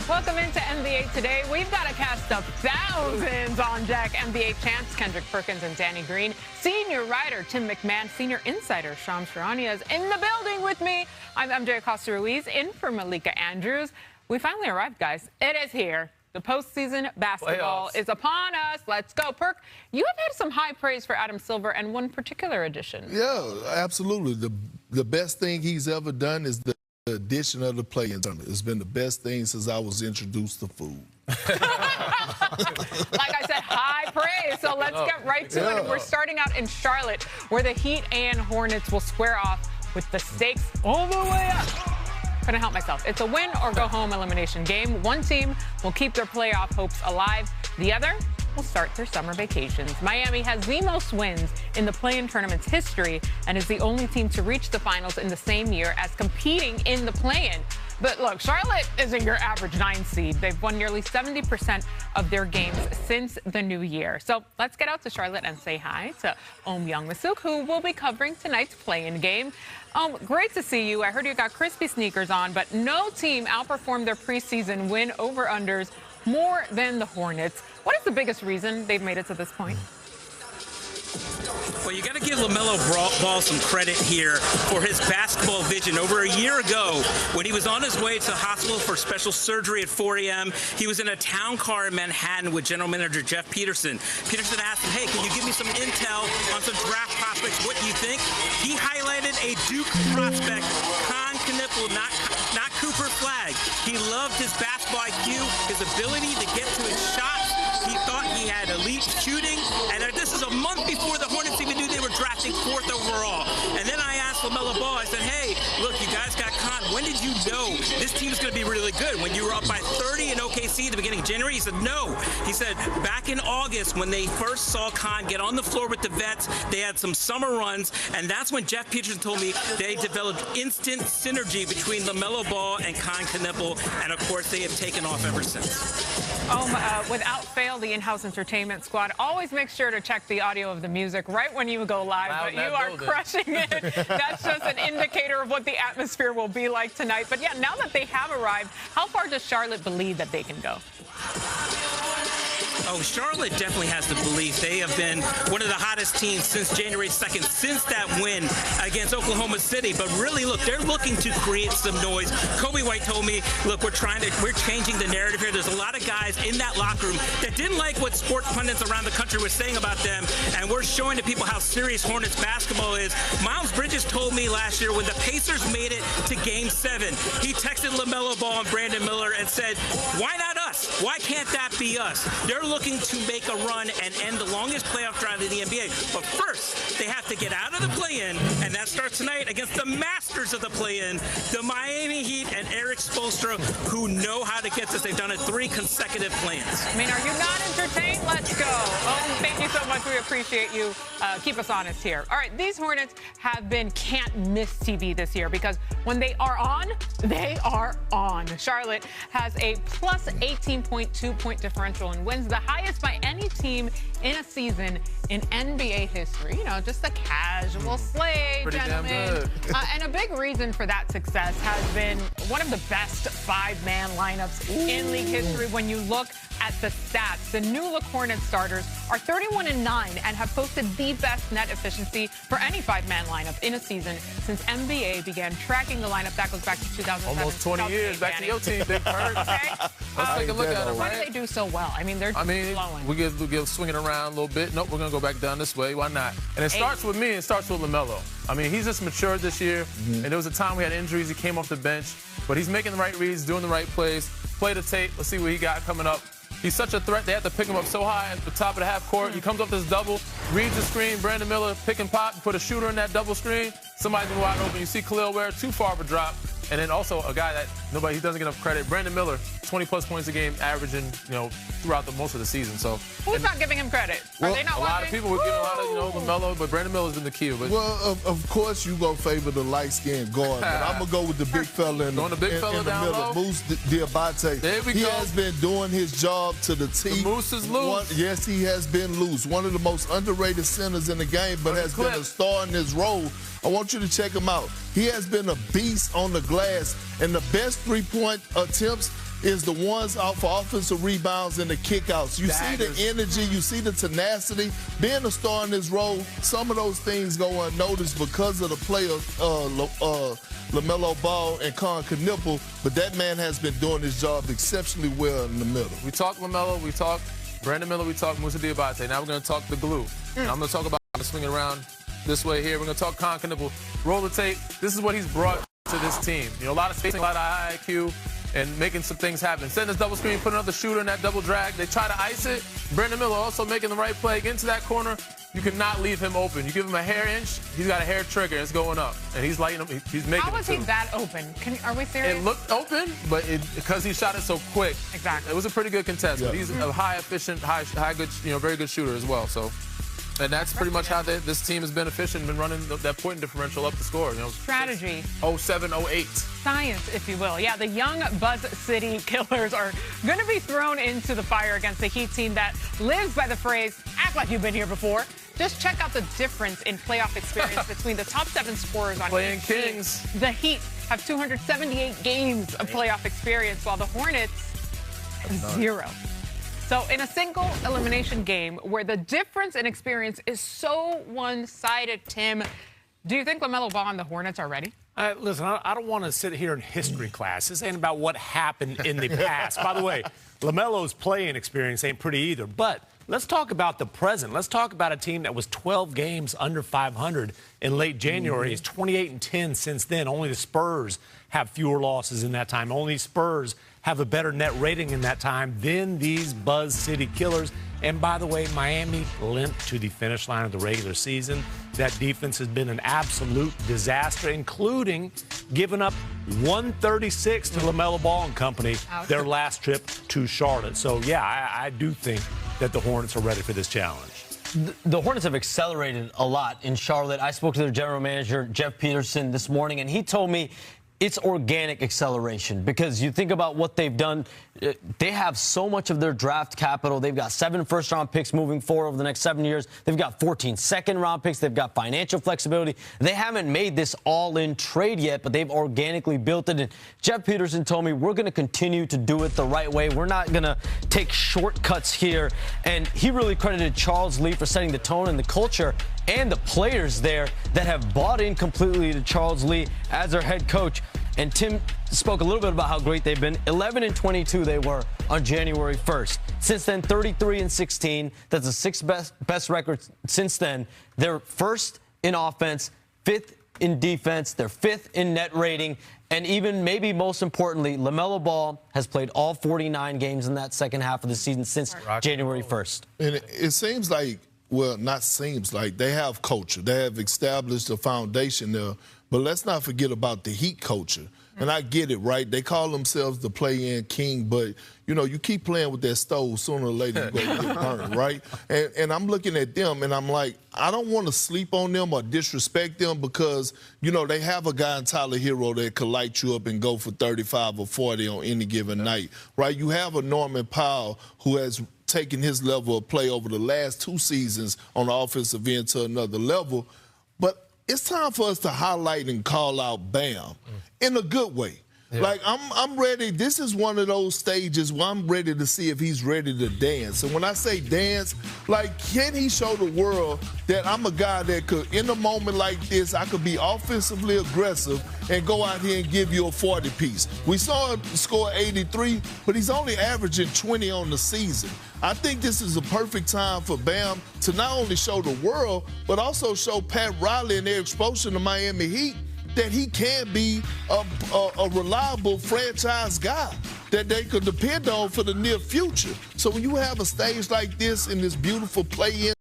Welcome into NBA Today. We've got a cast of thousands on deck. NBA champs Kendrick Perkins and Danny Green. Senior writer Tim McMahon. Senior insider Shams Charania is in the building with me. I'm Jay Acosta-Ruiz, in for Malika Andrews. We finally arrived, guys. It is here. The postseason basketball is upon us. Let's go. Perk, you have had some high praise for Adam Silver and one particular addition. Yeah, absolutely. The best thing he's ever done is the addition of the play-in tournament. It's been the best thing since I was introduced to food. Like I said, high praise. So let's get right to it. We're starting out in Charlotte, where the Heat and Hornets will square off with the stakes all the way up. Couldn't help myself. It's a win or go home elimination game. One team will keep their playoff hopes alive. The other will start their summer vacations. Miami has the most wins in the play-in tournament's history and is the only team to reach the finals in the same year as competing in the play-in. But look, Charlotte isn't your average 9 seed. They've won nearly 70% of their games since the new year. So let's get out to Charlotte and say hi to Young-Masuk, who will be covering tonight's play-in game. Great to see you. I heard you got crispy sneakers on, but no team outperformed their preseason win over-unders more than the Hornets. What is the biggest reason they've made it to this point? Well, you got to give LaMelo Ball some credit here for his basketball vision. Over a year ago, when he was on his way to the hospital for special surgery at 4 a.m., he was in a town car in Manhattan with general manager Jeff Peterson. Peterson asked him, hey, can you give me some intel on some draft prospects? What do you think? He highlighted a Duke prospect, not Cooper Flagg. He loved his basketball IQ, his ability to get to his shots. He thought he had elite shooting, and this is a month before the Hornets even knew they were drafting 4th overall. And then I asked LaMelo Ball, I said, hey, look, you guys got Khan. When did you know this team's going to be really good? When you were up by 30 in OKC at the beginning of January? He said, no. He said, back in August, when they first saw Khan get on the floor with the vets, they had some summer runs, and that's when Jeff Peterson told me they developed instant synergy between LaMelo Ball and Khan Knipple, and of course, they have taken off ever since. Without fail, the in-house entertainment squad always makes sure to check the audio of the music right when you go live, but you are crushing it. That's just an indicator of what the atmosphere will be like tonight. But yeah, now that they have arrived, how far does Charlotte believe that they can go? Oh, Charlotte definitely has the belief. They have been one of the hottest teams since January 2nd, since that win against Oklahoma City. But really, look, they're looking to create some noise. Kobe White told me, look, we're changing the narrative here. There's a lot of guys in that locker room that didn't like what sports pundits around the country were saying about them, and we're showing to people how serious Hornets basketball is. Miles Bridges told me last year when the Pacers made it to Game 7, he texted LaMelo Ball and Brandon Miller and said, why not us? Why can't that be us? They're looking to make a run and end the longest playoff drive in the NBA. But first, they have to get out of the play-in, and that starts tonight against the masters of the play-in, the Miami Heat and Eric Spoelstra, who know how to get this. They've done it 3 consecutive play-ins. I mean, are you not entertained? Let's go. Thank you so much. We appreciate you. Keep us honest here. All right, these Hornets have been can't-miss TV this year because when they are on, they are on. Charlotte has a plus 18.2-point differential and wins the highest by any team in a season in NBA history. You know, just a casual slate, pretty gentlemen. And a big reason for that success has been one of the best 5-man lineups in league history. When you look at the stats, the new look Hornets starters are 31-9 and have posted the best net efficiency for any 5-man lineup in a season since NBA began tracking the lineup. That goes back to 2007. Almost 20 years. Back to your team, Big Perk. Okay. Let's take a look at them, Why right? do they do so well? I mean, they're flowing. we give swinging around a little bit. Nope, we're going to go back down this way. Why not? And it starts with me. It starts with LaMelo. I mean, he's just matured this year. And there was a time we had injuries. He came off the bench. But he's making the right reads, doing the right plays. Play the tape. Let's see what he got coming up. He's such a threat. They have to pick him up so high at the top of the half court. He comes up this double, reads the screen. Brandon Miller, pick and pop, put a shooter in that double screen. Somebody's been wide open. You see Khalil Ware, too far of a drop. And then also a guy that he doesn't get enough credit, Brandon Miller, 20-plus points a game, averaging, throughout most of the season. So who's not giving him credit? Are they not a lot of people would give a lot of, LaMelo, but Brandon Miller's been the key. But well, of course you gonna favor the light-skinned guard, but I'm gonna go with the big fella in the middle, Moose Diabate. There we go. He has been doing his job to the T. The Moose is loose. Yes, he has been loose. One of the most underrated centers in the game, but has been a star in his role. I want you to check him out. He has been a beast on the glass, and the best three-point attempts is the ones off for offensive rebounds and the kickouts. You see the energy, you see the tenacity. Being a star in this role, some of those things go unnoticed because of the players, LaMelo Ball and Con Knipple, but that man has been doing his job exceptionally well in the middle. We talked LaMelo, we talked Brandon Miller, we talked Moussa Diabate. Now we're going to talk the glue. Now I'm going to talk about swinging around this way here. We're going to talk Con Knipple. Roll the tape. This is what he's brought to this team. You know, a lot of spacing, a lot of high IQ, and making some things happen. Setting this double screen, putting another shooter in that double drag. They try to ice it. Brandon Miller also making the right play. Get into that corner. You cannot leave him open. You give him a hair inch, he's got a hair trigger. It's going up, and he's lighting him. He's making. How was he that open? Are we serious? It looked open, but because he shot it so quick. Exactly. It was a pretty good contest. But he's a high efficient, high good, very good shooter as well. So. And that's pretty much how this team has been efficient, been running that point differential up the score. Strategy. 07, 08. Science, if you will. Yeah, the young Buzz City Killers are going to be thrown into the fire against the Heat team that lives by the phrase, act like you've been here before. Just check out the difference in playoff experience between the top 7 scorers on Playing each Kings. team. The Heat have 278 games of playoff experience, while the Hornets, 0. So in a single elimination game where the difference in experience is so one-sided, Tim, do you think LaMelo Ball and the Hornets are ready? Listen, I don't want to sit here in history class. This ain't about what happened in the past. By the way, LaMelo's playing experience ain't pretty either. But let's talk about the present. Let's talk about a team that was 12 games under 500 in late January. It's 28-10 since then. Only the Spurs have fewer losses in that time. Only Spurs have a better net rating in that time than these Buzz City Killers. And by the way, Miami limped to the finish line of the regular season. That defense has been an absolute disaster, including giving up 136 to LaMelo Ball and company their last trip to Charlotte. So, yeah, I do think that the Hornets are ready for this challenge. The Hornets have accelerated a lot in Charlotte. I spoke to their general manager, Jeff Peterson, this morning, and he told me it's organic acceleration because you think about what they've done. They have so much of their draft capital. They've got 7 first-round picks moving forward over the next 7 years. They've got 14 second-round picks. They've got financial flexibility. They haven't made this all-in trade yet, but they've organically built it. And Jeff Peterson told me we're going to continue to do it the right way. We're not going to take shortcuts here. And he really credited Charles Lee for setting the tone and the culture and the players there that have bought in completely to Charles Lee as their head coach. And Tim spoke a little bit about how great they've been. 11-22 they were on January 1st. Since then, 33-16. That's the 6th best record since then. They're 1st in offense, 5th in defense. They're 5th in net rating. And even maybe most importantly, LaMelo Ball has played all 49 games in that second half of the season since January 1st. And it seems like, well, not seems like, they have culture. They have established a foundation there. But let's not forget about the Heat culture. And I get it, right? They call themselves the play-in king, but, you keep playing with that stove, sooner or later you're going to get burned, right? And I'm looking at them, and I'm like, I don't want to sleep on them or disrespect them because, they have a guy in Tyler Hero that could light you up and go for 35 or 40 on any given night, right? You have a Norman Powell who has taken his level of play over the last 2 seasons on the offensive end to another level. But it's time for us to highlight and call out Bam in a good way. Yeah. Like, I'm ready. This is one of those stages where I'm ready to see if he's ready to dance. And when I say dance, like, can he show the world that I'm a guy that could, in a moment like this, I could be offensively aggressive and go out here and give you a 40-piece. We saw him score 83, but he's only averaging 20 on the season. I think this is a perfect time for Bam to not only show the world, but also show Pat Riley and their exposure to Miami Heat that he can be a reliable franchise guy that they could depend on for the near future. So when you have a stage like this in this beautiful play-in